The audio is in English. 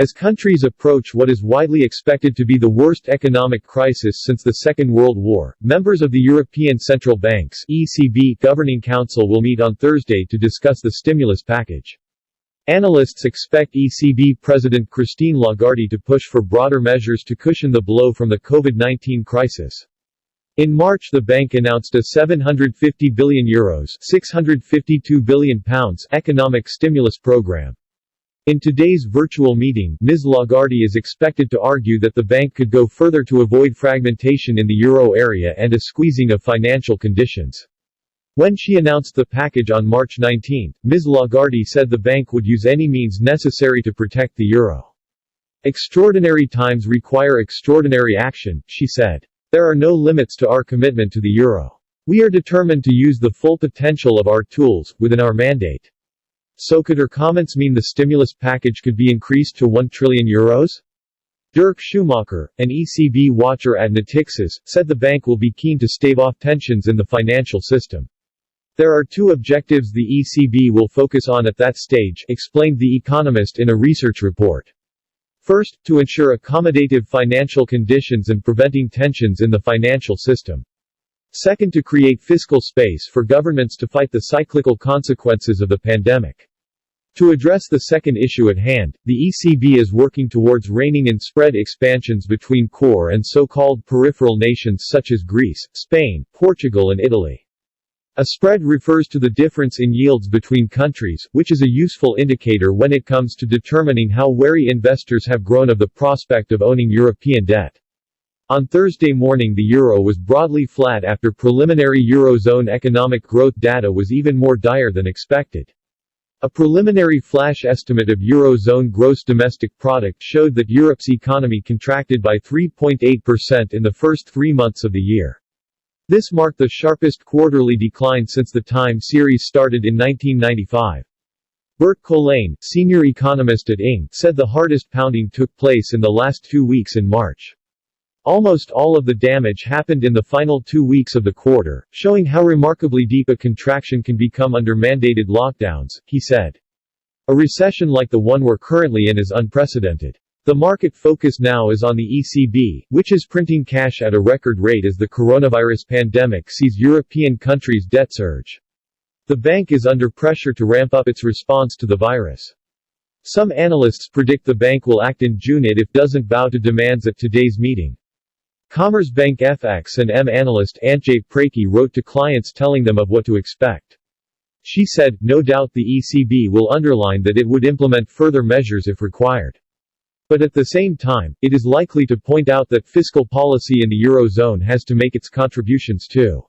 As countries approach what is widely expected to be the worst economic crisis since the Second World War, members of the European Central Bank's (ECB) Governing Council will meet on Thursday to discuss the stimulus package. Analysts expect ECB President Christine Lagarde to push for broader measures to cushion the blow from the COVID-19 crisis. In March, the bank announced a €750 billion (£652 billion) economic stimulus program. In today's virtual meeting, Ms. Lagarde is expected to argue that the bank could go further to avoid fragmentation in the euro area and a squeezing of financial conditions. When she announced the package on March 19, Ms. Lagarde said the bank would use any means necessary to protect the euro. "Extraordinary times require extraordinary action," she said. "There are no limits to our commitment to the euro. We are determined to use the full potential of our tools, within our mandate." So could her comments mean the stimulus package could be increased to €1 trillion? Dirk Schumacher, an ECB watcher at Natixis, said the bank will be keen to stave off tensions in the financial system. "There are two objectives the ECB will focus on at that stage," explained The Economist in a research report. "First, to ensure accommodative financial conditions and preventing tensions in the financial system. Second, to create fiscal space for governments to fight the cyclical consequences of the pandemic." To address the second issue at hand, the ECB is working towards reining in spread expansions between core and so-called peripheral nations such as Greece, Spain, Portugal and Italy. A spread refers to the difference in yields between countries, which is a useful indicator when it comes to determining how wary investors have grown of the prospect of owning European debt. On Thursday morning, the euro was broadly flat after preliminary Eurozone economic growth data was even more dire than expected. A preliminary flash estimate of Eurozone gross domestic product showed that Europe's economy contracted by 3.8% in the first 3 months of the year. This marked the sharpest quarterly decline since the time series started in 1995. Bert Colane, senior economist at ING, said the hardest pounding took place in the last 2 weeks in March. Almost all of the damage happened in the final 2 weeks of the quarter, showing how remarkably deep a contraction can become under mandated lockdowns, he said. A recession like the one we're currently in is unprecedented. The market focus now is on the ECB, which is printing cash at a record rate as the coronavirus pandemic sees European countries' debt surge. The bank is under pressure to ramp up its response to the virus. Some analysts predict the bank will act in June if it doesn't bow to demands at today's meeting. Commerzbank FX and M analyst Antje Preki wrote to clients telling them of what to expect. She said, "No doubt the ECB will underline that it would implement further measures if required. But at the same time, it is likely to point out that fiscal policy in the Eurozone has to make its contributions too."